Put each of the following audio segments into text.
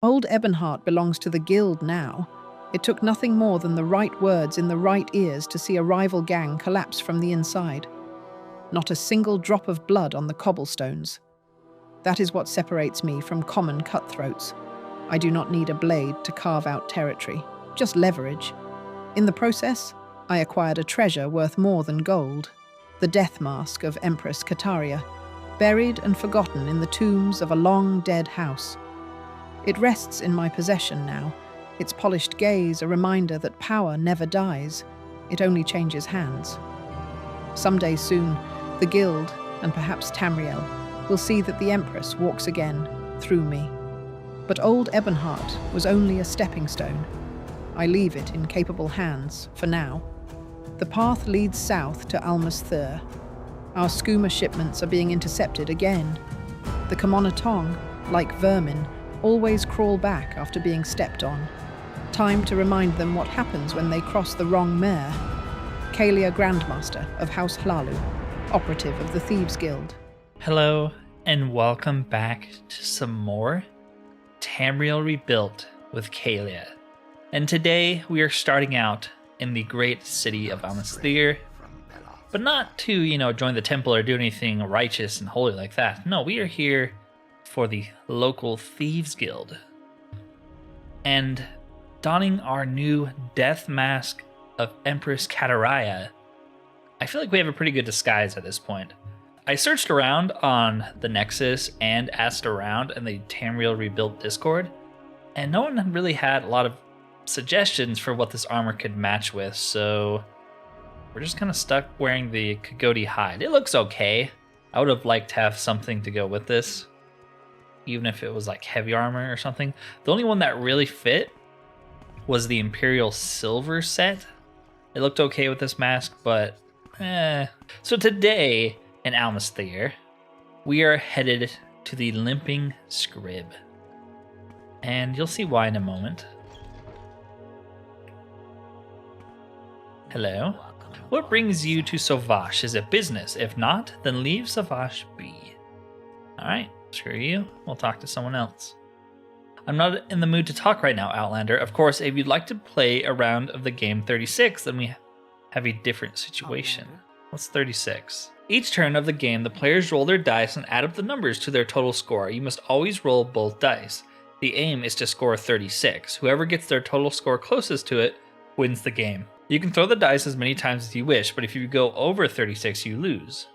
Old Ebonheart belongs to the guild now. It took nothing more than the right words in the right ears to see a rival gang collapse from the inside. Not a single drop of blood on the cobblestones. That is what separates me from common cutthroats. I do not need a blade to carve out territory, just leverage. In the process, I acquired a treasure worth more than gold. The death mask of Empress Caelia, buried and forgotten in the tombs of a long-dead house. It rests in my possession now, its polished gaze a reminder that power never dies, it only changes hands. Someday soon, the Guild, and perhaps Tamriel, will see that the Empress walks again, through me. But old Ebonheart was only a stepping stone. I leave it in capable hands, for now. The path leads south to Almas Thirr. Our Skooma shipments are being intercepted again. The Camonna Tong, like vermin, always crawl back after being stepped on. Time to remind them what happens when they cross the wrong mare. Caelia Grandmaster of House Hlalu, operative of the Thieves Guild. Hello, and welcome back to some more Tamriel Rebuilt with Caelia. And today we are starting out in the great city of Almas Thirr, but not to, join the temple or do anything righteous and holy like that. No, we are here for the local Thieves Guild. And donning our new death mask of Empress Caelia, I feel like we have a pretty good disguise at this point. I searched around on the Nexus and asked around in the Tamriel Rebuilt Discord, and no one really had a lot of suggestions for what this armor could match with, so we're just kind of stuck wearing the Kagoti hide. It looks okay. I would have liked to have something to go with this, even if it was like heavy armor or something. The only one that really fit was the Imperial Silver set. It looked okay with this mask, but So today in Almas Thirr, we are headed to the Limping Scrib, and you'll see why in a moment. Hello. What brings you to Sauvage? Is it business? If not, then leave Sauvage be. Alright, screw you. We'll talk to someone else. I'm not in the mood to talk right now, Outlander. Of course, if you'd like to play a round of the game 36, then we have a different situation. What's 36? Each turn of the game, the players roll their dice and add up the numbers to their total score. You must always roll both dice. The aim is to score 36. Whoever gets their total score closest to it wins the game. You can throw the dice as many times as you wish, but if you go over 36, you lose.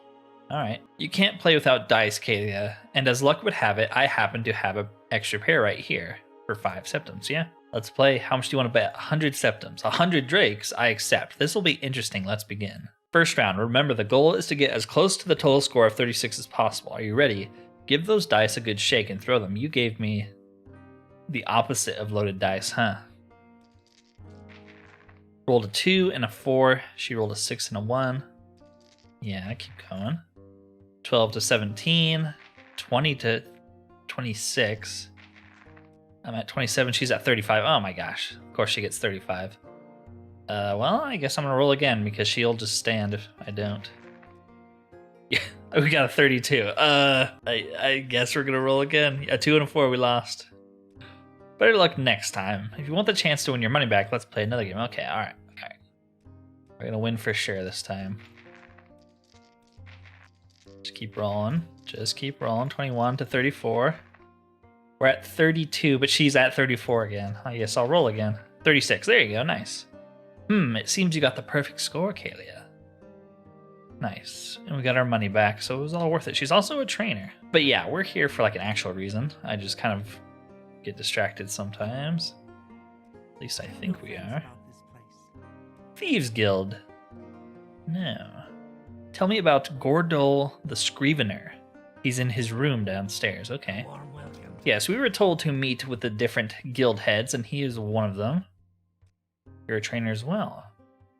Alright. You can't play without dice, Caelia, and as luck would have it, I happen to have an extra pair right here for 5 septums, yeah? Let's play. How much do you want to bet? 100 septums. 100 drakes? I accept. This will be interesting. Let's begin. First round. Remember, the goal is to get as close to the total score of 36 as possible. Are you ready? Give those dice a good shake and throw them. You gave me the opposite of loaded dice, huh? Rolled a 2 and a 4. She rolled a 6 and a 1. Yeah, keep going. 12 to 17. 20 to 26. I'm at 27. She's at 35. Oh my gosh. Of course she gets 35. Well, I guess I'm going to roll again because she'll just stand if I don't. Yeah, we got a 32. I guess we're going to roll again. A 2 and a 4, we lost. Better luck next time. If you want the chance to win your money back, let's play another game. Okay, alright. Okay. We're going to win for sure this time. Just keep rolling. Just keep rolling. 21 to 34. We're at 32, but she's at 34 again. I guess I'll roll again. 36. There you go. Nice. It seems you got the perfect score, Caelia. Nice. And we got our money back, so it was all worth it. She's also a trainer. But yeah, we're here for like an actual reason. I just kind of get distracted sometimes. At least I think we are. Thieves Guild. No. Tell me about Gordol the Scrivener. He's in his room downstairs. Okay. Yes, we were told to meet with the different guild heads, and he is one of them. You're a trainer as well.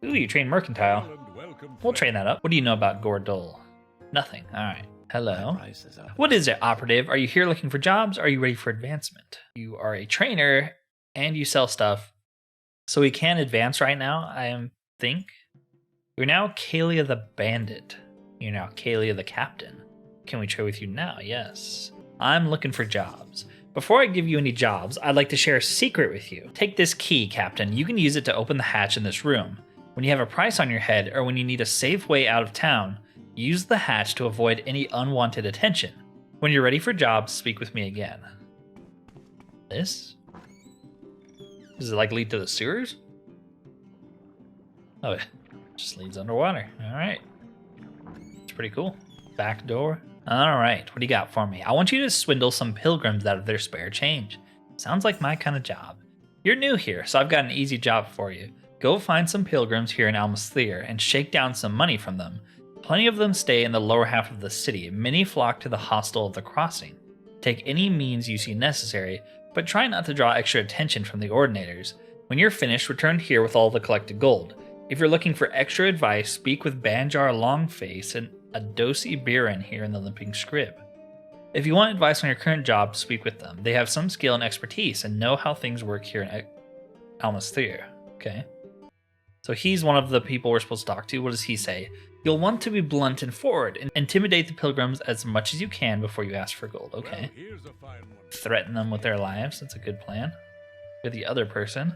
Ooh, you train Mercantile. We'll train that up. What do you know about Gordol? Nothing. Alright. Hello. What is it, operative? Are you here looking for jobs? Or are you ready for advancement? You are a trainer, and you sell stuff. So we can advance right now, I think. You're now Caelia the Bandit. You're now Caelia the Captain. Can we trade with you now? Yes. I'm looking for jobs. Before I give you any jobs, I'd like to share a secret with you. Take this key, Captain. You can use it to open the hatch in this room. When you have a price on your head or when you need a safe way out of town, use the hatch to avoid any unwanted attention. When you're ready for jobs, speak with me again. This? Does it like lead to the sewers? Oh, it just leads underwater. All right. It's pretty cool. Back door. All right, what do you got for me? I want you to swindle some pilgrims out of their spare change. Sounds like my kind of job. You're new here, so I've got an easy job for you. Go find some pilgrims here in Almas Thirr and shake down some money from them. Plenty of them stay in the lower half of the city. Many flock to the hostel of the crossing. Take any means you see necessary, but try not to draw extra attention from the ordinators. When you're finished, return here with all the collected gold. If you're looking for extra advice, speak with Banjar Longface and Adosi Biren here in the Limping Scrib. If you want advice on your current job, speak with them. They have some skill and expertise and know how things work here in Almas Thirr. Okay. So he's one of the people we're supposed to talk to. What does he say? You'll want to be blunt and forward and intimidate the pilgrims as much as you can before you ask for gold. Okay. Well, Threaten them with their lives. That's a good plan. You're the other person.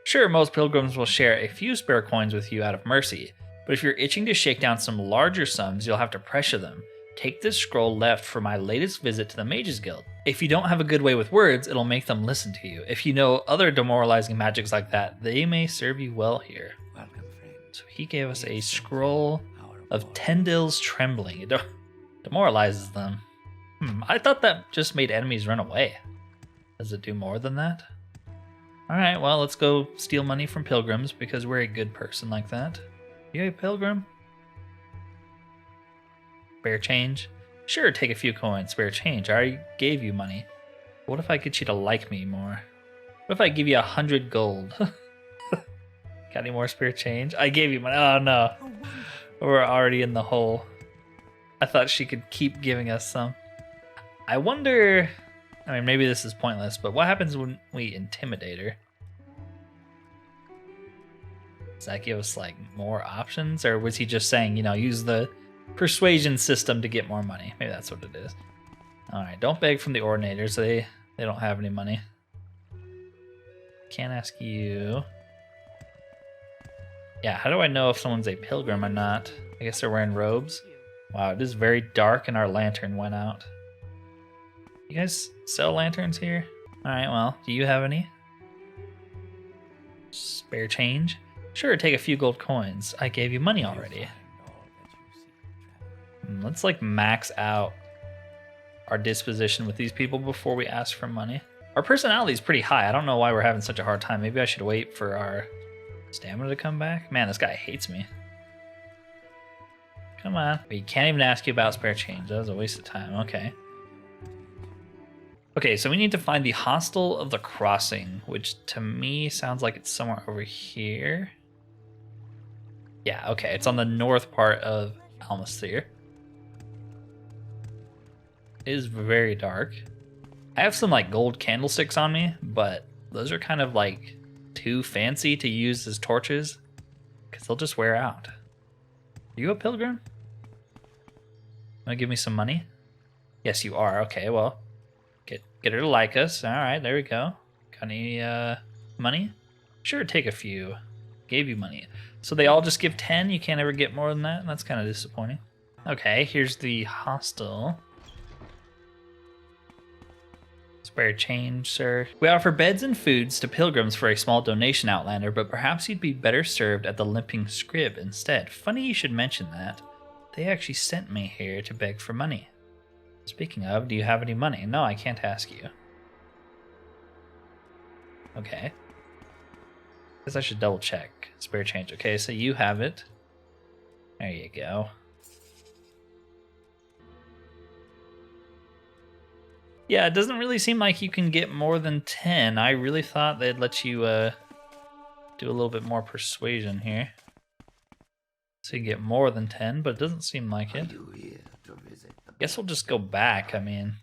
Sure, most pilgrims will share a few spare coins with you out of mercy, but if you're itching to shake down some larger sums, you'll have to pressure them. Take this scroll left for my latest visit to the Mages Guild. If you don't have a good way with words, it'll make them listen to you. If you know other demoralizing magics like that, they may serve you well here. welcome, friend. So he gave us a scroll of Tendil's Trembling. It demoralizes them. I thought that just made enemies run away. Does it do more than that? Alright, well, let's go steal money from pilgrims because we're a good person like that. You a pilgrim? Spare change? Sure, take a few coins. Spare change. I already gave you money. What if I get you to like me more? What if I give you 100 gold? Got any more spare change? I gave you money. Oh no. We're already in the hole. I thought she could keep giving us some. I wonder... I mean, maybe this is pointless, but what happens when we intimidate her? Does that give us, like, more options? Or was he just saying, you know, use the persuasion system to get more money? Maybe that's what it is. Alright, don't beg from the ordinators. They don't have any money. Can't ask you. Yeah, how do I know if someone's a pilgrim or not? I guess they're wearing robes. Wow, it is very dark and our lantern went out. You guys sell lanterns here? Alright, well, do you have any? Spare change? Sure, take a few gold coins. I gave you money already. Let's like max out our disposition with these people before we ask for money. Our personality is pretty high. I don't know why we're having such a hard time. Maybe I should wait for our stamina to come back. Man, this guy hates me. Come on. We can't even ask you about spare change. That was a waste of time. Okay. Okay, so we need to find the Hostel of the Crossing, which to me sounds like it's somewhere over here. Yeah, okay, it's on the north part of Almas Thirr. It is very dark. I have some like gold candlesticks on me, but those are kind of like too fancy to use as torches because they'll just wear out. Are you a pilgrim? Want to give me some money? Yes, you are. Okay, well, get her to like us. All right, there we go. Got any money? Sure, take a few. Gave you money. So they all just give 10? You can't ever get more than that? That's kind of disappointing. Okay, here's the hostel. Spare change, sir. We offer beds and foods to pilgrims for a small donation, Outlander, but perhaps you'd be better served at the Limping Scrib instead. Funny you should mention that. They actually sent me here to beg for money. Speaking of, do you have any money? No, I can't ask you. Okay. Guess I should double check. Spare change. Okay, so you have it. There you go. Yeah, it doesn't really seem like you can get more than 10. I really thought they'd let you do a little bit more persuasion here. So you get more than 10, but it doesn't seem like it. Guess we'll just go back. I mean,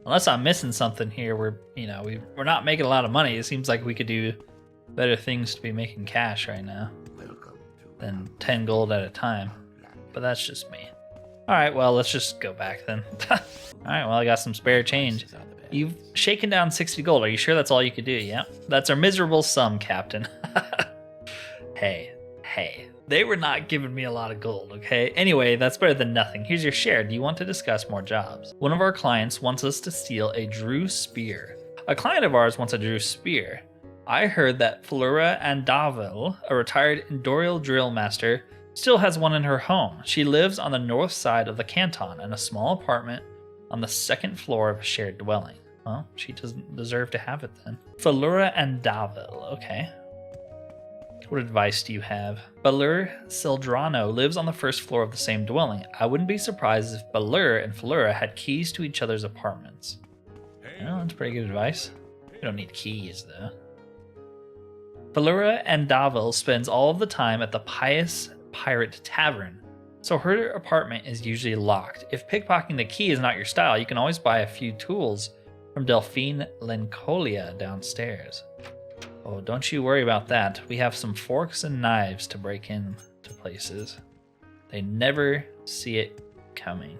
unless I'm missing something here, we're not making a lot of money. It seems like we could do better things to be making cash right now than 10 gold at a time. But that's just me. Alright, well, let's just go back then. Alright, well, I got some spare change. You've shaken down 60 gold. Are you sure that's all you could do? Yeah. That's our miserable sum, Captain. Hey. They were not giving me a lot of gold, okay? Anyway, that's better than nothing. Here's your share. Do you want to discuss more jobs? One of our clients wants us to steal a Drew spear. A client of ours wants a Drew spear. I heard that Flora Andavel, a retired Endorial drill master, still has one in her home. She lives on the north side of the canton in a small apartment on the second floor of a shared dwelling. Well, she doesn't deserve to have it then. Flora Andavel, okay. What advice do you have? Balur Sildrano lives on the first floor of the same dwelling. I wouldn't be surprised if Balur and Flora had keys to each other's apartments. Well, that's pretty good advice. We don't need keys, though. Balura Andavel spends all of the time at the Pious Pirate Tavern, so her apartment is usually locked. If pickpocketing the key is not your style, you can always buy a few tools from Delphine Lencolia downstairs. Oh, don't you worry about that. We have some forks and knives to break into places. They never see it coming.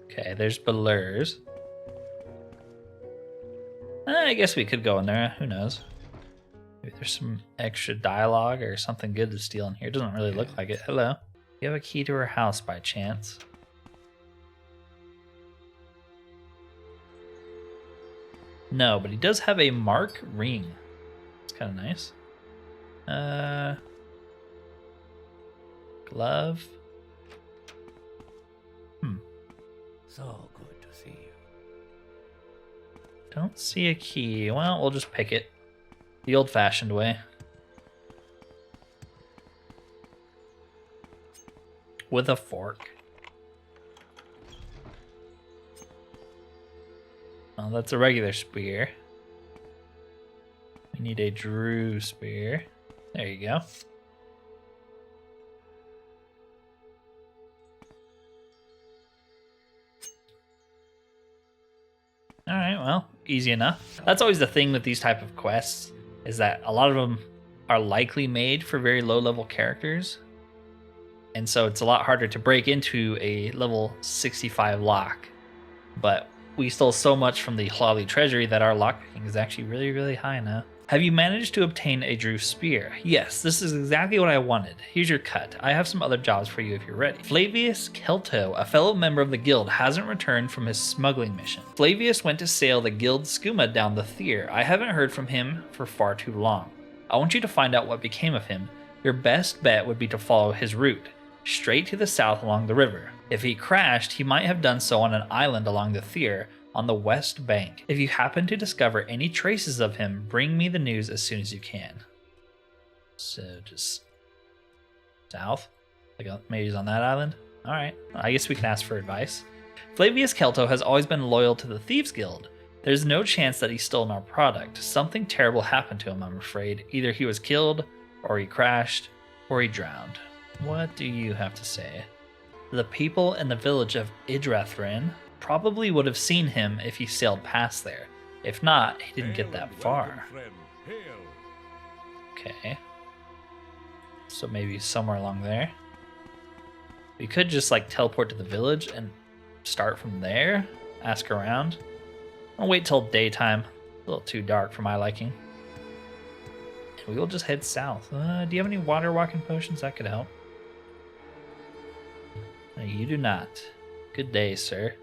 Okay, there's Balur's. I guess we could go in there. Who knows? Maybe there's some extra dialogue or something good to steal in here. It doesn't really look like it. Hello. You have a key to her house by chance? No, but he does have a mark ring. It's kind of nice. Glove. So good to see you. Don't see a key. Well, we'll just pick it. The old-fashioned way. With a fork. Well, that's a regular spear. We need a Drew spear. There you go. Alright, well, easy enough. That's always the thing with these type of quests, is that a lot of them are likely made for very low-level characters. And so it's a lot harder to break into a level 65 lock. But we stole so much from the Hlali treasury that our lockpicking is actually really, really high now. Have you managed to obtain a Drew spear? Yes, this is exactly what I wanted. Here's your cut. I have some other jobs for you if you're ready. Flavius Celto, a fellow member of the guild, hasn't returned from his smuggling mission. Flavius went to sail the guild Skooma down the Thieves. I haven't heard from him for far too long. I want you to find out what became of him. Your best bet would be to follow his route, straight to the south along the river. If he crashed, he might have done so on an island along the Thieves on the west bank. If you happen to discover any traces of him, bring me the news as soon as you can. So just south? Like maybe he's on that island? Alright, I guess we can ask for advice. Flavius Celto has always been loyal to the Thieves Guild. There's no chance that he's stolen our product. Something terrible happened to him, I'm afraid. Either he was killed, or he crashed, or he drowned. What do you have to say? The people in the village of Idrathrin probably would have seen him if he sailed past there. If not, he didn't get that far. Okay. So maybe somewhere along there. We could just like teleport to the village and start from there. Ask around. I'll wait till daytime. A little too dark for my liking. And we will just head south. Do you have any water walking potions? That could help. No, you do not. Good day, sir.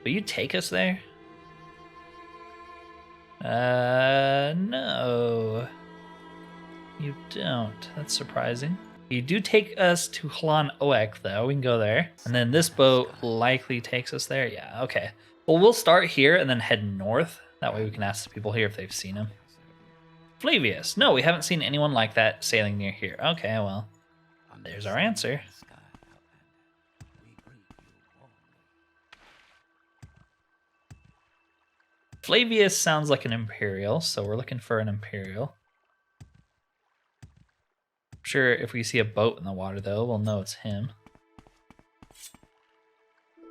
Will you take us there? No. You don't. That's surprising. You do take us to Hlan Oek, though. We can go there. And then this boat likely takes us there. Yeah, okay. Well, we'll start here and then head north. That way we can ask the people here if they've seen him. Flavius. No, we haven't seen anyone like that sailing near here. Okay, well, there's our answer. Flavius sounds like an Imperial, so we're looking for an Imperial. I'm sure if we see a boat in the water, though, we'll know it's him.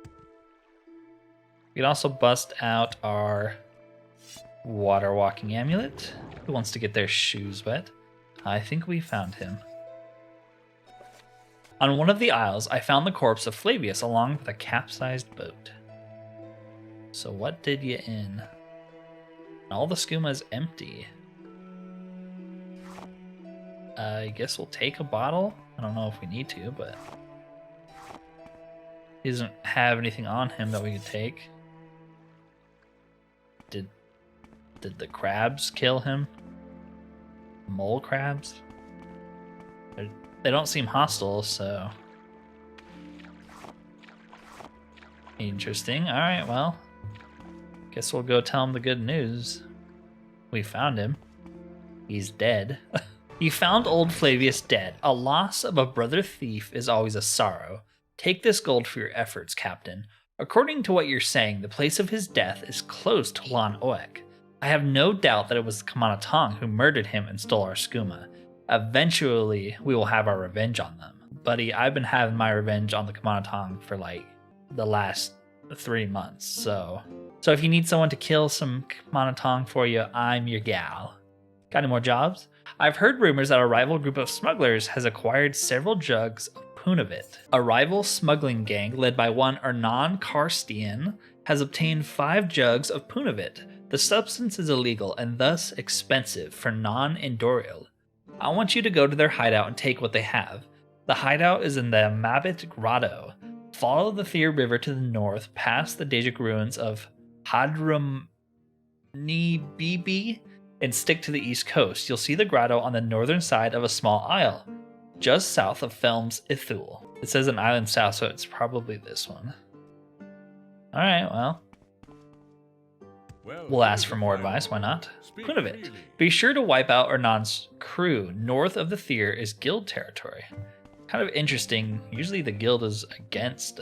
We can also bust out our water walking amulet. Who wants to get their shoes wet? I think we found him. On one of the isles, I found the corpse of Flavius along with a capsized boat. So what did you in? All the skooma is empty. I guess we'll take a bottle. I don't know if we need to, but he doesn't have anything on him that we could take. Did the crabs kill him? Mole crabs? They don't seem hostile, so interesting. All right, well, guess we'll go tell him the good news. We found him. He's dead. You found old Flavius dead. A loss of a brother thief is always a sorrow. Take this gold for your efforts, Captain. According to what you're saying, the place of his death is close to Lan Oek. I have no doubt that it was the Camonna Tong who murdered him and stole our skooma. Eventually, we will have our revenge on them. Buddy, I've been having my revenge on the Camonna Tong for like the last 3 months, so if you need someone to kill some Camonna Tong for you, I'm your gal. Got any more jobs? I've heard rumors that a rival group of smugglers has acquired several jugs of Punavit. A rival smuggling gang led by one Ernan Karstian has obtained 5 jugs of Punavit. The substance is illegal and thus expensive for non-Endorial. I want you to go to their hideout and take what they have. The hideout is in the Mabit Grotto. Follow the Thieves River to the north, past the Dejik ruins of Hadramnibibi, and stick to the east coast. You'll see the grotto on the northern side of a small isle, just south of Felms Ithul. It says an island south, so it's probably this one. Alright, well. We'll ask for more advice, why not? Punavit. Be sure to wipe out Ernan's crew. North of the Thieves is guild territory. Kind of interesting. Usually the guild is against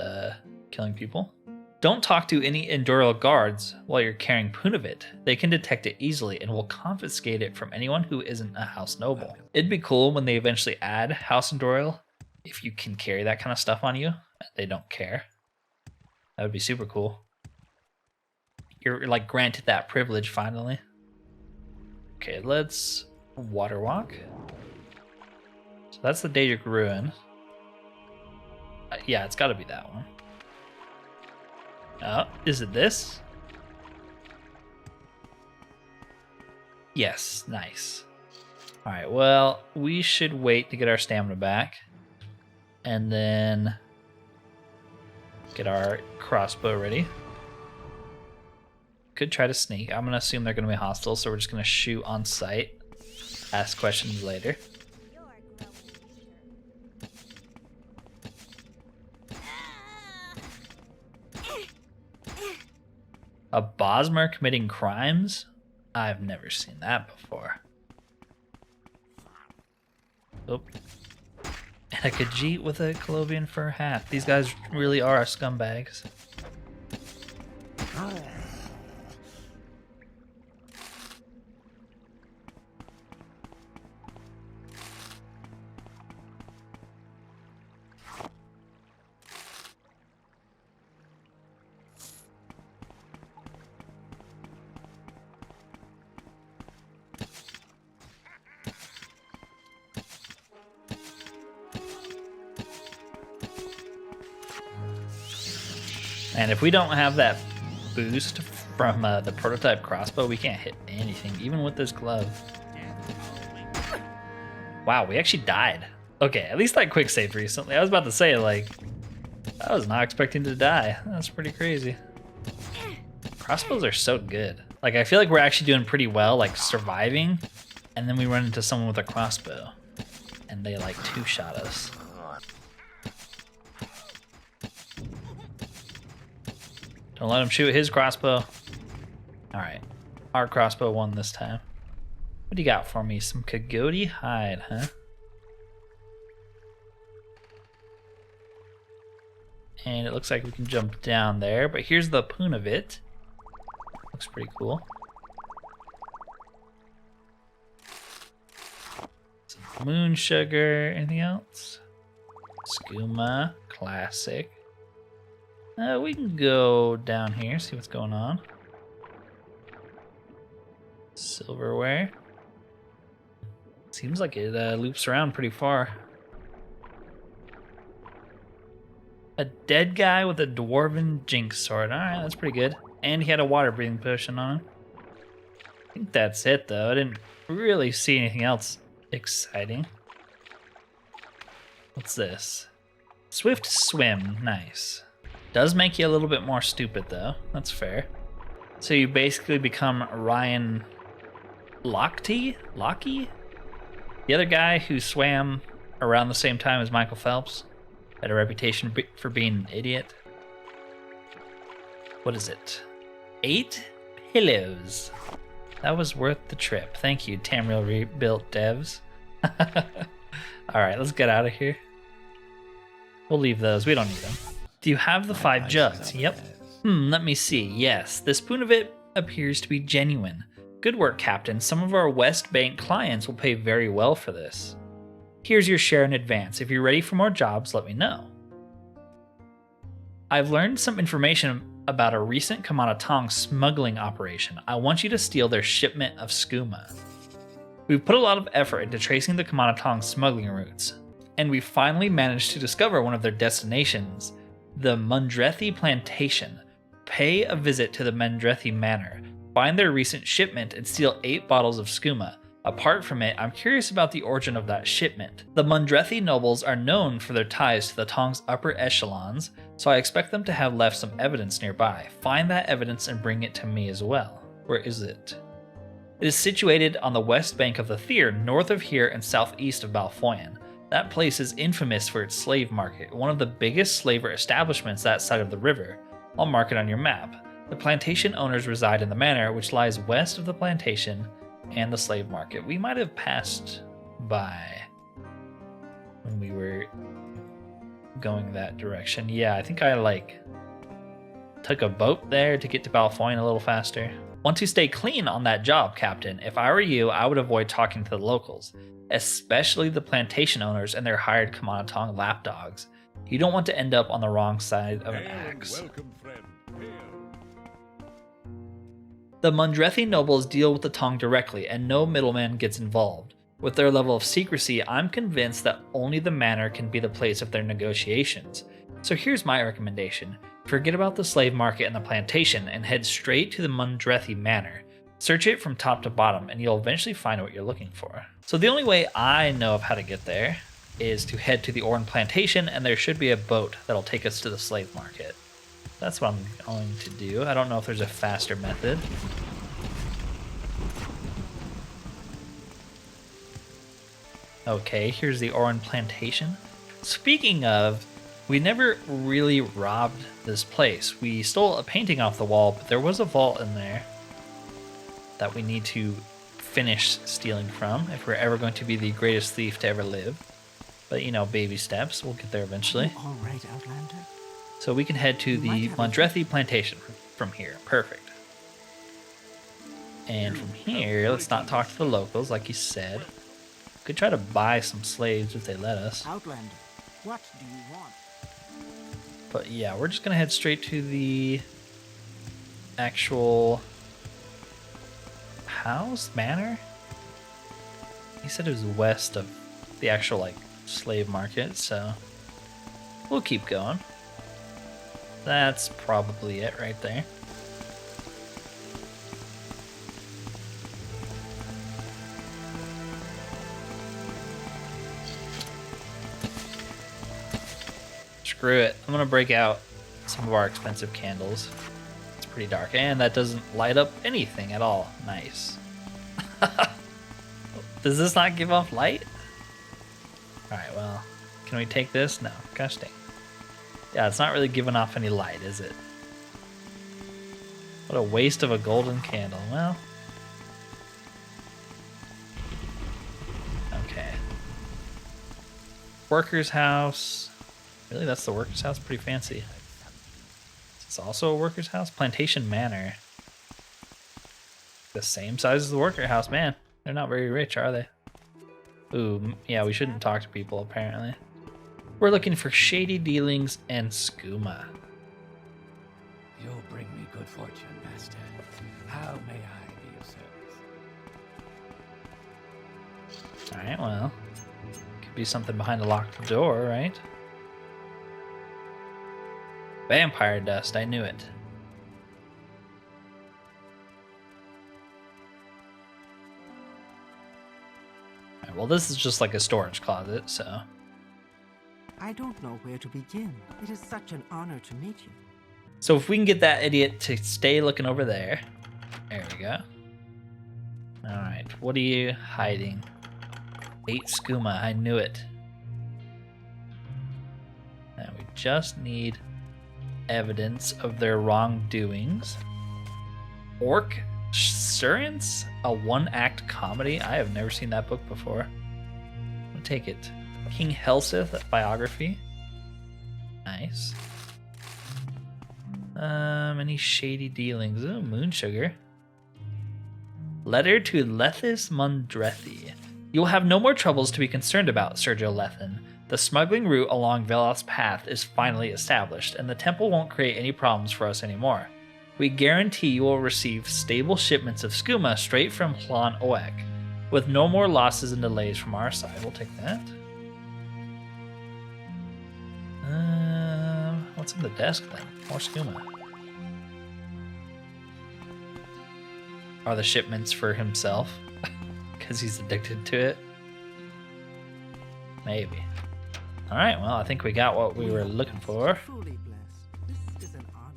killing people. Don't talk to any Endorial guards while you're carrying Punavit. They can detect it easily and will confiscate it from anyone who isn't a house noble. It'd be cool when they eventually add House Endorial, if you can carry that kind of stuff on you. They don't care. That would be super cool. You're like granted that privilege finally. Okay, let's water walk. So that's the Dejik ruin. Yeah, it's got to be that one. Is it this? Yes, nice. All right, well, we should wait to get our stamina back and then get our crossbow ready. Could try to sneak. I'm gonna assume they're gonna be hostile, so we're just gonna shoot on sight. Ask questions later. A Bosmer committing crimes? I've never seen that before. Oh. And a Khajiit with a Colovian fur hat. These guys really are scumbags. And if we don't have that boost from the prototype crossbow, we can't hit anything, even with this glove. Wow, we actually died. Okay, at least I quick saved recently. I was about to say, like, I was not expecting to die. That's pretty crazy. Crossbows are so good. Like, I feel like we're actually doing pretty well, like, surviving, and then we run into someone with a crossbow, and they, like, two-shot us. Don't let him shoot his crossbow. Alright. Our crossbow won this time. What do you got for me? Some Kagoti hide, huh? And it looks like we can jump down there, but here's the Punavit. Looks pretty cool. Some moon sugar. Anything else? Skooma. Classic. We can go down here, see what's going on. Silverware. Seems like it loops around pretty far. A dead guy with a dwarven jinx sword. Alright, that's pretty good. And he had a water breathing potion on him. I think that's it, though. I didn't really see anything else exciting. What's this? Swift swim. Nice. Does make you a little bit more stupid, though. That's fair. So you basically become Ryan Lochte? The other guy who swam around the same time as Michael Phelps. Had a reputation for being an idiot. What is it? 8 pillows. That was worth the trip. Thank you, Tamriel Rebuilt devs. Alright, let's get out of here. We'll leave those. We don't need them. Do you have the 5 jugs? Yep. Let me see. Yes, this Punavit appears to be genuine. Good work, Captain. Some of our West Bank clients will pay very well for this. Here's your share in advance. If you're ready for more jobs, let me know. I've learned some information about a recent Camonna Tong smuggling operation. I want you to steal their Shipment of Skooma. We've put a lot of effort into tracing the Camonna Tong smuggling routes, and we finally managed to discover one of their destinations, the Mundrethi Plantation. Pay a visit to the Mundrethi Manor, find their recent shipment, and steal 8 bottles of skooma. Apart from it, I'm curious about the origin of that shipment. The Mundrethi nobles are known for their ties to the Tong's upper echelons, so I expect them to have left some evidence nearby. Find that evidence and bring it to me as well. Where is it? It is situated on the west bank of the Thieves, north of here and southeast of Balfoyan. That place is infamous for its slave market, one of the biggest slaver establishments that side of the river. I'll mark it on your map. The plantation owners reside in the manor, which lies west of the plantation and the slave market. We might have passed by when we were going that direction. Yeah, I think I took a boat there to get to Balfoyan a little faster. Want to stay clean on that job, Captain. If I were you, I would avoid talking to the locals, especially the plantation owners and their hired Camonna Tong lapdogs. You don't want to end up on the wrong side of an axe. Welcome, friend. The Mundrethi nobles deal with the Tong directly, and no middleman gets involved. With their level of secrecy, I'm convinced that only the manor can be the place of their negotiations. So here's my recommendation. Forget about the slave market and the plantation, and head straight to the Mundrethi Manor. Search it from top to bottom, and you'll eventually find what you're looking for. So the only way I know of how to get there is to head to the Oran Plantation, and there should be a boat that'll take us to the slave market. That's what I'm going to do. I don't know if there's a faster method. Okay, here's the Oran Plantation. Speaking of, we never really robbed this place. We stole a painting off the wall, but there was a vault in there that we need to finish stealing from if we're ever going to be the greatest thief to ever live. But, you know, baby steps. We'll get there eventually. All right, Outlander. So we can head to the Mundrethi Plantation from here. Perfect. And from here, let's not talk to the locals, like you said. Could try to buy some slaves if they let us. Outlander, what do you want? But yeah, we're just gonna head straight to the actual house, manor? He said it was west of the actual, slave market, so we'll keep going. That's probably it right there. Screw it. I'm gonna break out some of our expensive candles. It's pretty dark, and that doesn't light up anything at all. Nice. Does this not give off light? Alright, well, can we take this? No. Gosh dang. Yeah, it's not really giving off any light, is it? What a waste of a golden candle. Well. Okay. Worker's house. Really, that's the worker's house? Pretty fancy. Is this also a worker's house? Plantation Manor. The same size as the worker house. Man, they're not very rich, are they? Ooh, yeah, we shouldn't talk to people, apparently. We're looking for shady dealings and skooma. You'll bring me good fortune, master. How may I be of service? Alright, well. Could be something behind a locked door, right? Vampire dust, I knew it. Alright, well, this is just like a storage closet, so. I don't know where to begin. It is such an honor to meet you. So if we can get that idiot to stay looking over there. There we go. Alright, what are you hiding? 8 skooma, I knew it. Now we just need evidence of their wrongdoings. Orc Surance? A one-act comedy? I have never seen that book before. I'll take it. King Helseth biography. Nice. Any shady dealings? Ooh, moon sugar. Letter to Lethis Mundrethi. You will have no more troubles to be concerned about, Sergio Lethin. The smuggling route along Velos Path is finally established, and the temple won't create any problems for us anymore. We guarantee you will receive stable shipments of skooma straight from Hlan Oek, with no more losses and delays from our side. We'll take that. What's on the desk then? More skooma. Are the shipments for himself? Because he's addicted to it? Maybe. Alright, well, I think we got what we were looking for. Truly blessed. This is an honor.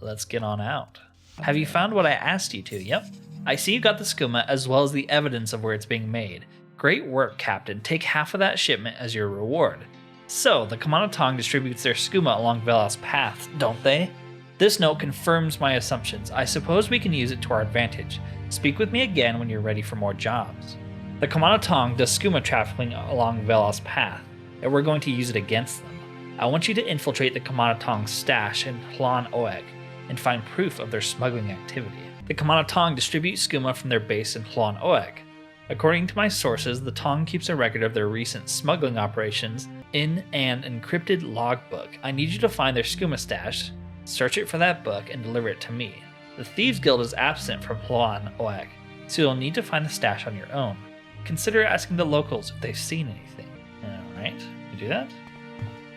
Let's get on out. Have you found what I asked you to? Yep. I see you got the skooma as well as the evidence of where it's being made. Great work, Captain. Take half of that shipment as your reward. So, the Camonna Tong distributes their skooma along Velos Path, don't they? This note confirms my assumptions. I suppose we can use it to our advantage. Speak with me again when you're ready for more jobs. The Camonna Tong does skooma trafficking along Velos Path, and we're going to use it against them. I want you to infiltrate the Camonna Tong's stash in Hlan Oek and find proof of their smuggling activity. The Camonna Tong distribute skooma from their base in Hlan Oek. According to my sources, the Tong keeps a record of their recent smuggling operations in an encrypted logbook. I need you to find their skooma stash, search it for that book, and deliver it to me. The Thieves Guild is absent from Hlan Oek, so you'll need to find the stash on your own. Consider asking the locals if they've seen anything. Alright, you do that?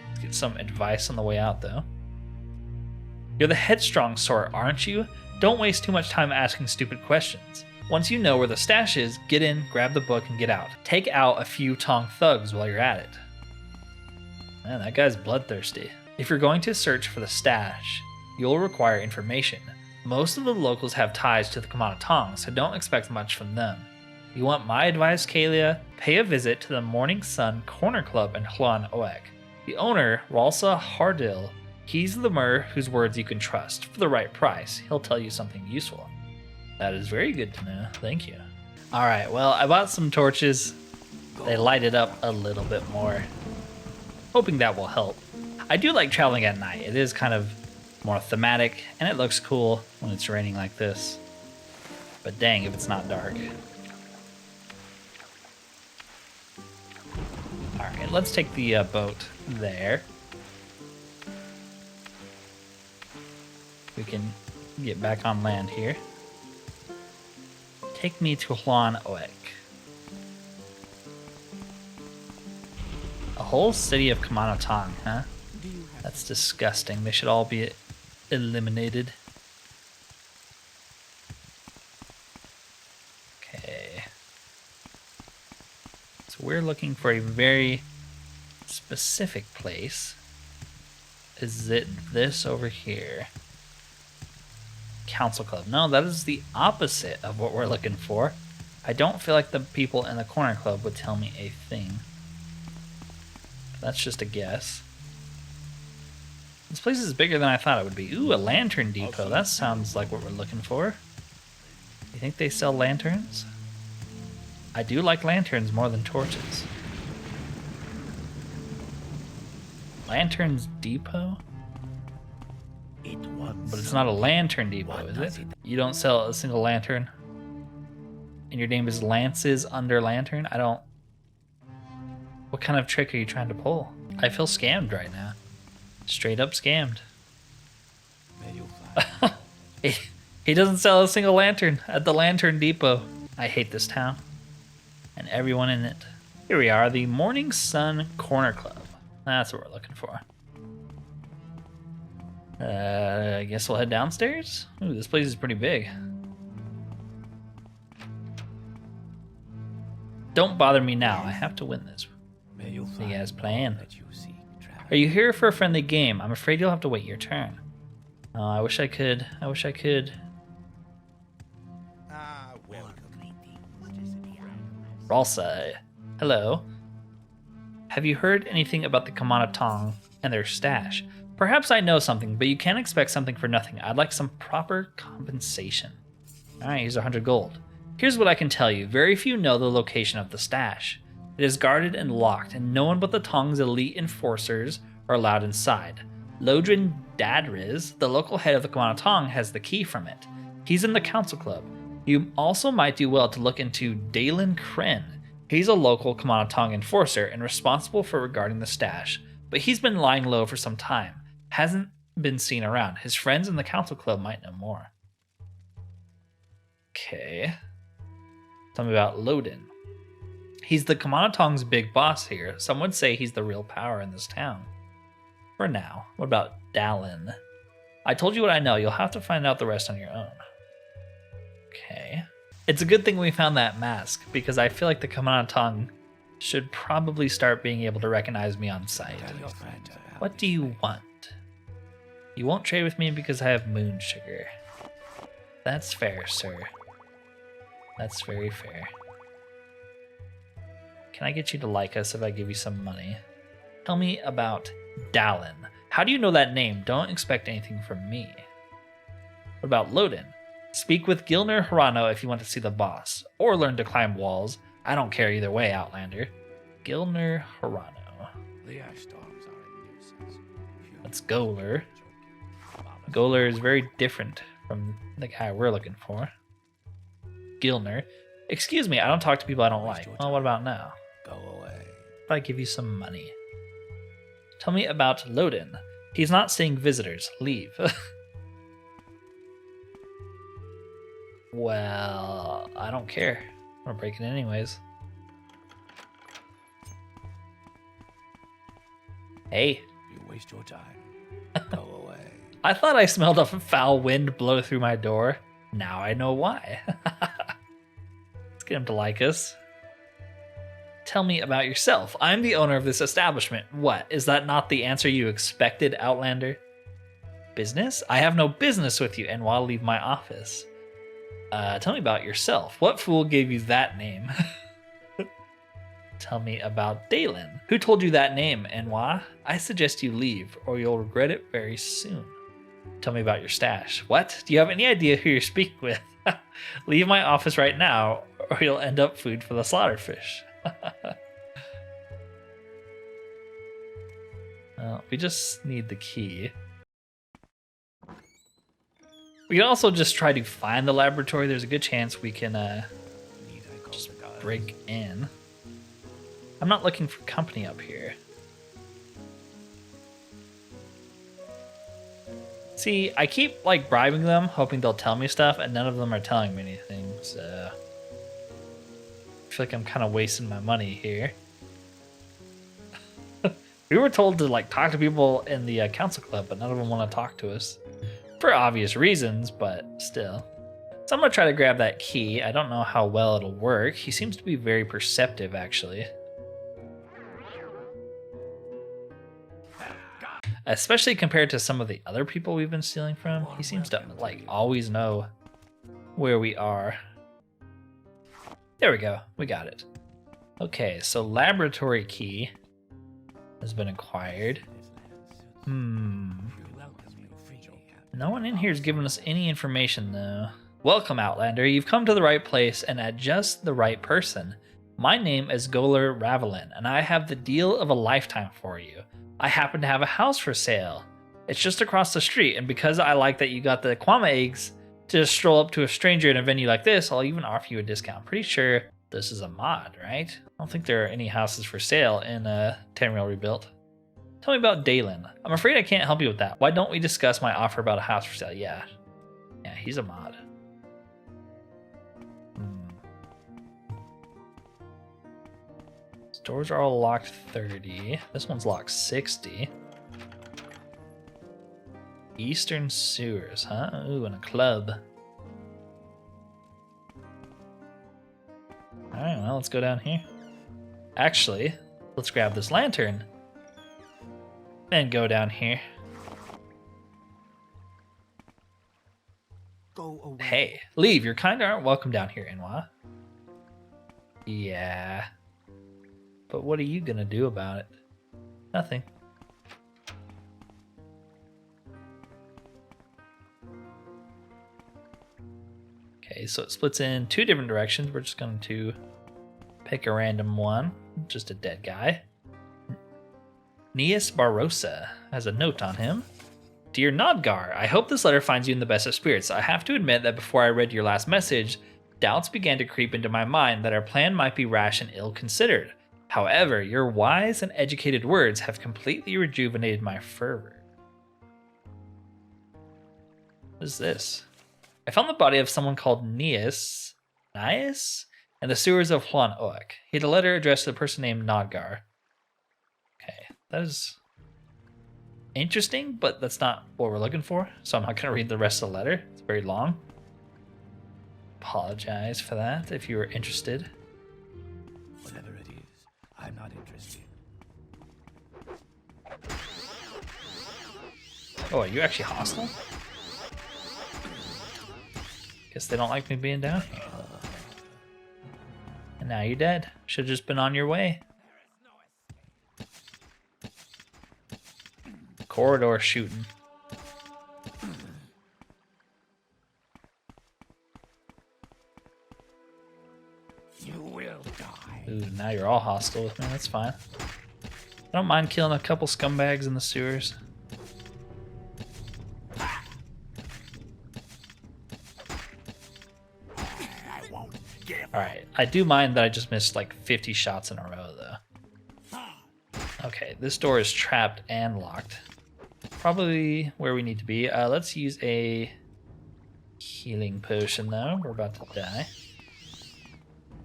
Let's get some advice on the way out, though. You're the headstrong sort, aren't you? Don't waste too much time asking stupid questions. Once you know where the stash is, get in, grab the book, and get out. Take out a few Tong thugs while you're at it. Man, that guy's bloodthirsty. If you're going to search for the stash, you'll require information. Most of the locals have ties to the Camonna Tong, so don't expect much from them. You want my advice, Caelia? Pay a visit to the Morning Sun Corner Club in Hlan Oek. The owner, Ralsa Hardil, he's the mer whose words you can trust. For the right price, he'll tell you something useful. That is very good to know. Thank you. Alright, well, I bought some torches. They light it up a little bit more. Hoping that will help. I do like traveling at night. It is kind of more thematic, and it looks cool when it's raining like this. But dang if it's not dark. Alright, let's take the boat there. We can get back on land here. Take me to Hlan Oek. A whole city of Camonna Tong, huh? That's disgusting. They should all be eliminated. Okay. So we're looking for a very specific place. Is it this over here? Council Club. No, that is the opposite of what we're looking for. I don't feel like the people in the Corner Club would tell me a thing. That's just a guess. This place is bigger than I thought it would be. Ooh, a lantern depot. That sounds like what we're looking for. You think they sell lanterns? I do like lanterns more than torches. Lanterns depot? But it's not a lantern depot, is it? You don't sell a single lantern? And your name is Lances Under Lantern? I don't... What kind of trick are you trying to pull? I feel scammed right now. Straight up scammed. He doesn't sell a single lantern at the Lantern Depot. I hate this town. and everyone in it. Here we are, the Morning Sun Corner Club. That's what we're looking for. I guess we'll head downstairs? Ooh, this place is pretty big. Don't bother me now. I have to win this. May you See you find guys all playing. that you seek, traveler. Are you here for a friendly game? I'm afraid you'll have to wait your turn. Oh, I wish I could. I wish I could. Ralsa. Hello. Have you heard anything about the Camonna Tong and their stash? Perhaps I know something, but you can't expect something for nothing. I'd like some proper compensation. Alright, here's 100 gold. Here's what I can tell you. Very few know the location of the stash. It is guarded and locked, and no one but the Tong's elite enforcers are allowed inside. Lodrin Dadriz, the local head of the Camonna Tong, has the key from it. He's in the council club. You also might do well to look into Dalen Kren. He's a local Camonna Tong enforcer and responsible for regarding the stash, but he's been lying low for some time. Hasn't been seen around. His friends in the council club might know more. Okay. Tell me about Lodin. He's the Camonna Tong's big boss here. Some would say he's the real power in this town. For now. What about Dalen? I told you what I know. You'll have to find out the rest on your own. Okay. It's a good thing we found that mask, because I feel like the Camonna Tong should probably start being able to recognize me on sight. Tell your friend about What do you want? You won't trade with me because I have moon sugar. That's fair, sir. That's very fair. Can I get you to like us if I give you some money? Tell me about Dalen. How do you know that name? Don't expect anything from me. What about Lodin? Speak with Gilner Hirano if you want to see the boss, or learn to climb walls. I don't care either way, Outlander. Gilner Hirano. the ash storms are a nuisance. That's Goler. Goler is very different from the guy we're looking for. Gilner. Excuse me, I don't talk to people I don't like. Well, what about now? Go away. If I give you some money. Tell me about Lodin. He's not seeing visitors. Leave. Well, I don't care. I'm gonna break it anyways. Hey. You waste your time. Go away. I thought I smelled a foul wind blow through my door. Now I know why. Let's get him to like us. Tell me about yourself. I'm the owner of this establishment. What? Is that not the answer you expected, Outlander? Business? I have no business with you, and while leave my office. Tell me about yourself. What fool gave you that name? Tell me about Dalen. Who told you that name, Enwa? I suggest you leave, or you'll regret it very soon. Tell me about your stash. What? Do you have any idea who you're speaking with? Leave my office right now, or you'll end up food for the slaughterfish. Well, we just need the key. We can also just try to find the laboratory. There's a good chance we can just break in. I'm not looking for company up here. See, I keep like bribing them, hoping they'll tell me stuff, and none of them are telling me anything, so I feel like I'm kind of wasting my money here. We were told to like talk to people in the council club, but none of them want to talk to us. For obvious reasons, but still. So I'm gonna try to grab that key. I don't know how well it'll work. He seems to be very perceptive, actually. Especially compared to some of the other people we've been stealing from. He seems to like always know where we are. There we go. We got it. Okay, so laboratory key has been acquired. No one in here has given us any information, though. Welcome, Outlander. You've come to the right place and at just the right person. My name is Goler Ravelin, and I have the deal of a lifetime for you. I happen to have a house for sale. It's just across the street, and because I like that you got the Kwama eggs to just stroll up to a stranger in a venue like this, I'll even offer you a discount. Pretty sure this is a mod, right? I don't think there are any houses for sale in Tamriel Rebuilt. Tell me about Dalen. I'm afraid I can't help you with that. Why don't we discuss my offer about a house for sale? Yeah, he's a mod. Doors are all locked 30. This one's locked 60. Eastern sewers, huh? Ooh, and a club. Alright, well, let's go down here. Actually, let's grab this lantern and go down here. Go away. Hey, leave. Your kind aren't welcome down here, Inwa. Yeah. But what are you gonna do about it? Nothing. Okay, so it splits in 2 different directions. We're just going to pick a random one. Just a dead guy. Nias Barossa has a note on him. Dear Nodgar, I hope this letter finds you in the best of spirits. I have to admit that before I read your last message, doubts began to creep into my mind that our plan might be rash and ill-considered. However, your wise and educated words have completely rejuvenated my fervor. What is this? I found the body of someone called Nias in the sewers of Huan Oak. He had a letter addressed to a person named Nodgar. Okay, that is interesting, but that's not what we're looking for, so I'm not going to read the rest of the letter. It's very long. Apologize for that if you were interested. Whatever it is, I'm not interested. Oh, are you actually hostile? Guess they don't like me being down here. And now you're dead. Should have just been on your way. Corridor shooting. You will die. Ooh, now you're all hostile with me. That's fine. I don't mind killing a couple scumbags in the sewers. Alright, I do mind that I just missed like 50 shots in a row though. Okay, this door is trapped and locked. Probably where we need to be. Let's use a healing potion though. We're about to die.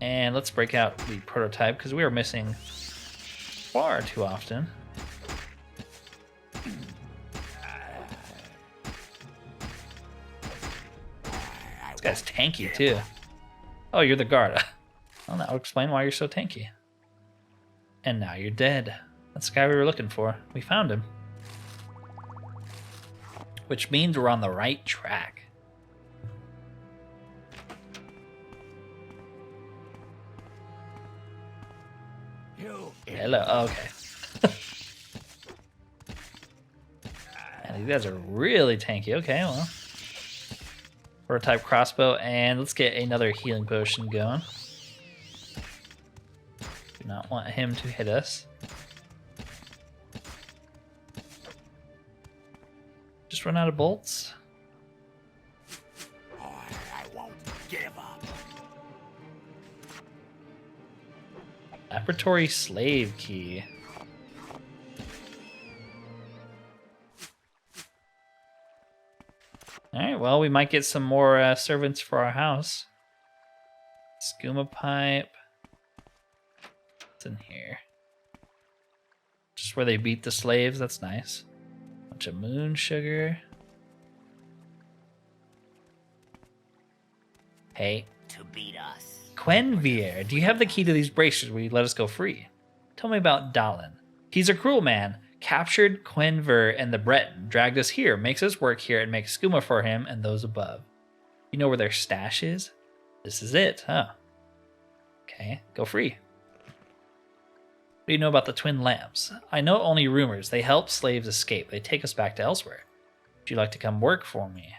And let's break out the prototype because we are missing far too often. This guy's tanky too. Oh, you're the guard. Well, that will explain why you're so tanky. And now you're dead. That's the guy we were looking for. We found him. Which means we're on the right track. Hello. Oh, okay. And these guys are really tanky. Okay, well. Prototype crossbow, and let's get another healing potion going. Do not want him to hit us. Just run out of bolts. I won't give up. Laboratory slave key. Alright, well, we might get some more servants for our house. Skooma pipe. What's in here? Just where they beat the slaves, that's nice. Bunch of moon sugar. Hey. To beat us. Quenvier, do you have the key to these bracers? Will you let us go free? Tell me about Dallin. He's a cruel man. Captured Quenvier and the Breton, dragged us here, makes us work here, and makes skooma for him and those above. You know where their stash is? This is it, huh? Okay, go free. What do you know about the twin lamps? I know only rumors. They help slaves escape. They take us back to elsewhere. Would you like to come work for me?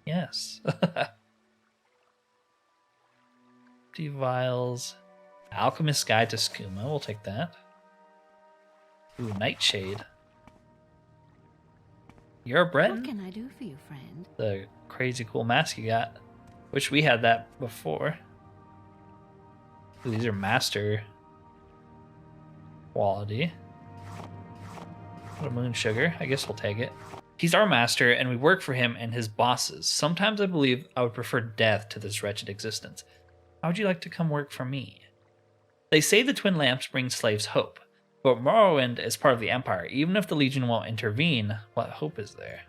Yes. Empty vials. Alchemist's Guide to Skooma. We'll take that. Ooh, Nightshade. You're a Breton? What can I do for you, friend? The crazy cool mask you got. Wish we had that before. Ooh, these are master quality. What a moon sugar. I guess we'll take it. He's our master, and we work for him and his bosses. Sometimes I believe I would prefer death to this wretched existence. How would you like to come work for me? They say the twin lamps bring slaves hope, but Morrowind is part of the Empire. Even if the Legion won't intervene, what hope is there?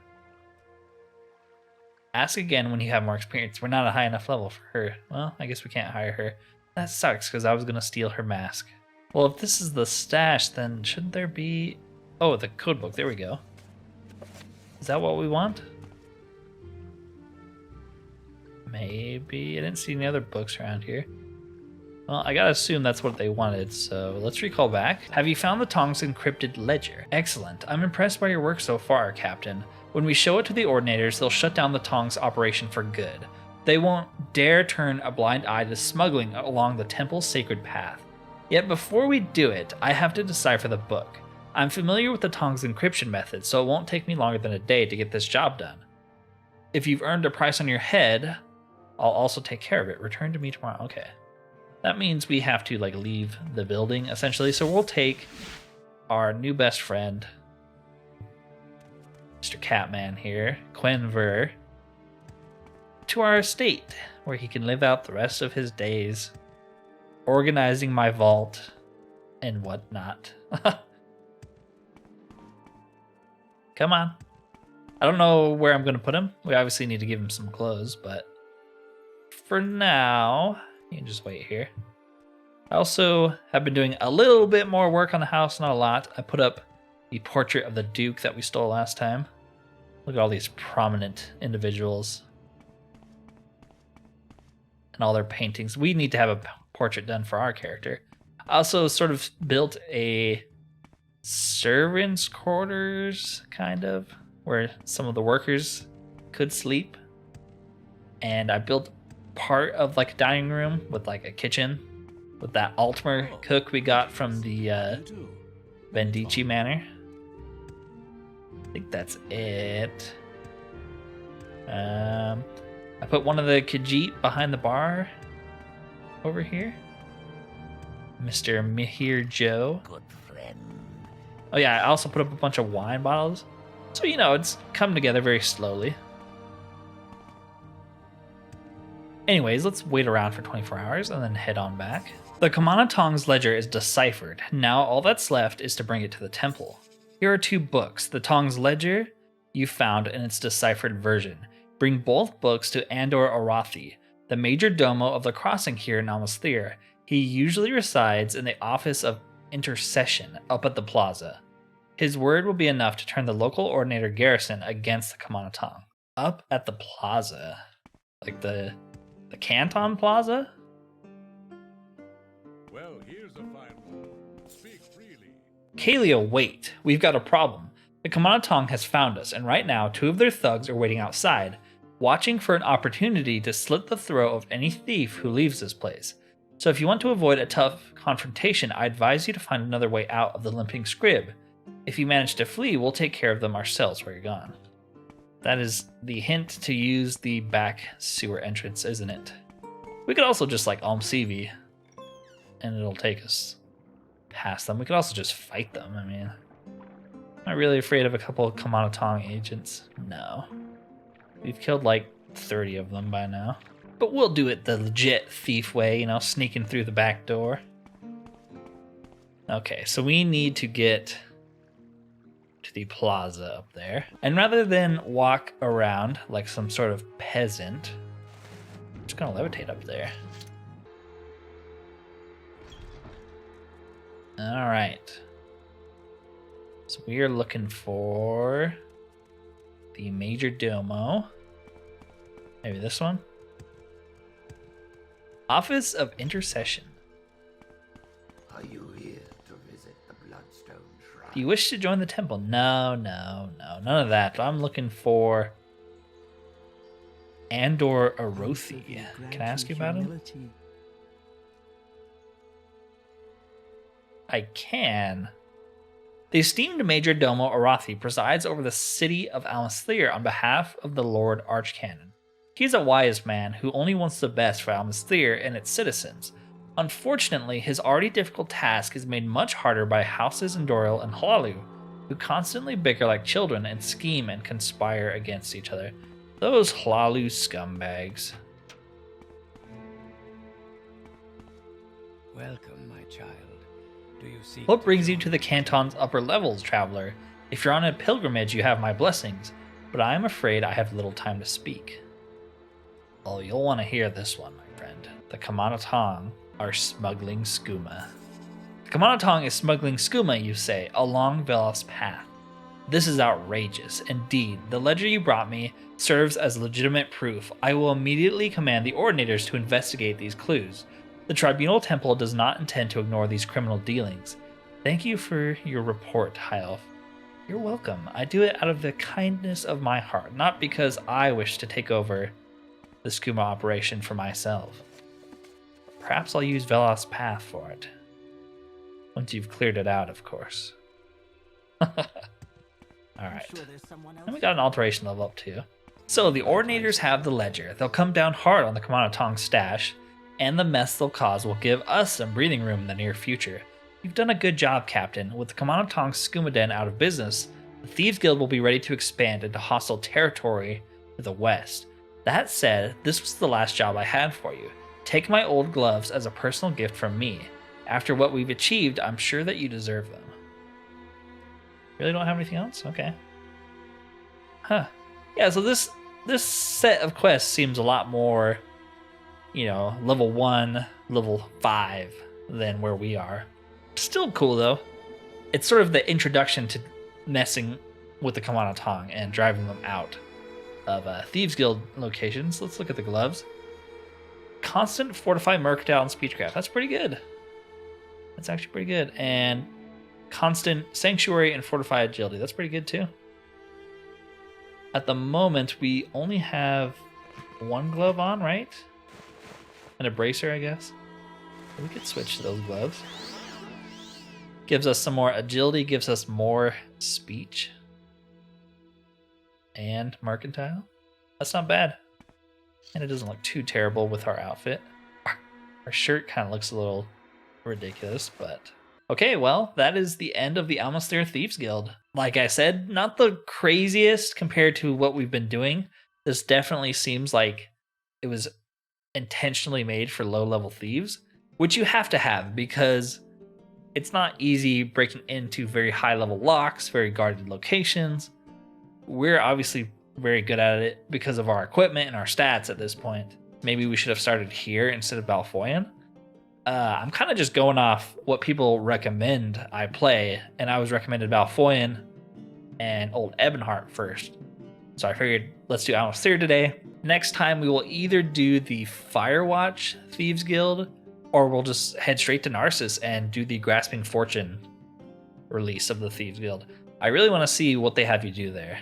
Ask again when you have more experience. We're not a high enough level for her. Well, I guess we can't hire her. That sucks, because I was going to steal her mask. Well, if this is the stash, then shouldn't there be... Oh, the codebook. There we go. Is that what we want? Maybe. I didn't see any other books around here. Well, I gotta assume that's what they wanted, so let's recall back. Have you found the Tong's encrypted ledger? Excellent. I'm impressed by your work so far, Captain. When we show it to the Ordinators, they'll shut down the Tong's operation for good. They won't dare turn a blind eye to smuggling along the temple's sacred path. Yet before we do it, I have to decipher the book. I'm familiar with the Tong's encryption method, so it won't take me longer than a day to get this job done. If you've earned a price on your head, I'll also take care of it. Return to me tomorrow. Okay. That means we have to, like, leave the building, essentially. So we'll take our new best friend, Mr. Catman here, Quenver, to our estate, where he can live out the rest of his days, organizing my vault and whatnot. Come on. I don't know where I'm going to put him. We obviously need to give him some clothes, but for now, you can just wait here. I also have been doing a little bit more work on the house, not a lot. I put up the portrait of the Duke that we stole last time. Look at all these prominent individuals and all their paintings. We need to have a portrait done for our character. I also sort of built a servants' quarters, kind of, where some of the workers could sleep. And I built part of like a dining room with like a kitchen with that Altmer cook we got from the Vendici Manor. I think that's it. I put one of the Khajiit behind the bar over here. Mr. Mihir Joe. Good friend. Oh yeah, I also put up a bunch of wine bottles. So, you know, it's come together very slowly. Anyways, let's wait around for 24 hours and then head on back. The Camonna Tong's ledger is deciphered. Now all that's left is to bring it to the temple. Here are 2 books. The Tong's ledger you found in its deciphered version. Bring both books to Andor Arathi, the major domo of the crossing here in Almas Thirr. He usually resides in the office of intercession up at the plaza. His word will be enough to turn the local ordinator garrison against the Camonna Tong. Up at the plaza. Like the Canton Plaza? Well, here's a fine one. Speak freely. Caelia, wait. We've got a problem. The Camonna Tong has found us, and right now 2 of their thugs are waiting outside, watching for an opportunity to slit the throat of any thief who leaves this place. So if you want to avoid a tough confrontation, I advise you to find another way out of the Limping Scrib. If you manage to flee, we'll take care of them ourselves while you're gone. That is the hint to use the back sewer entrance, isn't it? We could also just like Alms Thirr, and it'll take us past them. We could also just fight them. I mean, not really afraid of a couple of Camonna Tong agents. No. We've killed like 30 of them by now. But we'll do it the legit thief way, you know, sneaking through the back door. Okay, so we need to get to the plaza up there. And rather than walk around like some sort of peasant, I'm just gonna levitate up there. All right. So we are looking for the major domo. Maybe this one. Office of Intercession. Are you here to visit the Bloodstone Shrine? Do you wish to join the temple? No, none of that. I'm looking for Andor Arathi. Can I ask you about him? I can. The esteemed Major Domo Arathi presides over the city of Almas Thirr on behalf of the Lord Archcanon. He's a wise man who only wants the best for Almas Thirr and its citizens. Unfortunately, his already difficult task is made much harder by houses in Doril and Hlaalu, who constantly bicker like children and scheme and conspire against each other. Those Hlaalu scumbags. Welcome, my child. Do you seek What to brings you join to the canton's upper levels, traveler? If you're on a pilgrimage, you have my blessings, but I am afraid I have little time to speak. Oh, you'll want to hear this one, my friend. The Camonna Tong are smuggling skooma. The Camonna Tong is smuggling skooma, you say, along Velos path. This is outrageous. Indeed, the ledger you brought me serves as legitimate proof. I will immediately command the ordinators to investigate these clues. The Tribunal Temple does not intend to ignore these criminal dealings. Thank you for your report, High Elf. You're welcome. I do it out of the kindness of my heart, not because I wish to take over the skooma operation for myself. Perhaps I'll use Velos Path for it. Once you've cleared it out, of course. Alright. Sure there's someone else. And we got an alteration level up too. So the Ordinators have the ledger. They'll come down hard on the Camonna Tong stash, and the mess they'll cause will give us some breathing room in the near future. You've done a good job, Captain. With the Camonna Tong skooma den out of business, the Thieves Guild will be ready to expand into hostile territory to the west. That said, this was the last job I had for you. Take my old gloves as a personal gift from me. After what we've achieved, I'm sure that you deserve them. Really don't have anything else? Okay. Huh. Yeah, so this set of quests seems a lot more, level 1, level 5 than where we are. Still cool, though. It's sort of the introduction to messing with the Camonna Tong and driving them out of Thieves Guild locations. Let's look at the gloves. Constant Fortify Mercantile and Speechcraft. That's pretty good. That's actually pretty good. And Constant Sanctuary and Fortify Agility. That's pretty good, too. At the moment, we only have one glove on, right? And a bracer, I guess. We could switch to those gloves. Gives us some more agility, gives us more speech. And mercantile. That's not bad. And it doesn't look too terrible with our outfit. Our shirt kind of looks a little ridiculous, but... Okay, well, that is the end of the Almas Thirr Thieves Guild. Like I said, not the craziest compared to what we've been doing. This definitely seems like it was intentionally made for low-level thieves, which you have to have because it's not easy breaking into very high-level locks, very guarded locations. We're obviously very good at it because of our equipment and our stats at this point. Maybe we should have started here instead of Balfoyan. I'm kind of just going off what people recommend I play, and I was recommended Balfoyan and Old Ebonheart first. So I figured let's do Almas Thirr today. Next time we will either do the Firewatch Thieves Guild, or we'll just head straight to Narcissus and do the Grasping Fortune release of the Thieves Guild. I really want to see what they have you do there.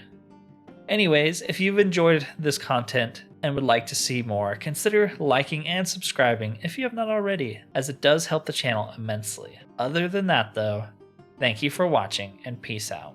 Anyways, if you've enjoyed this content and would like to see more, consider liking and subscribing if you have not already, as it does help the channel immensely. Other than that though, thank you for watching and peace out.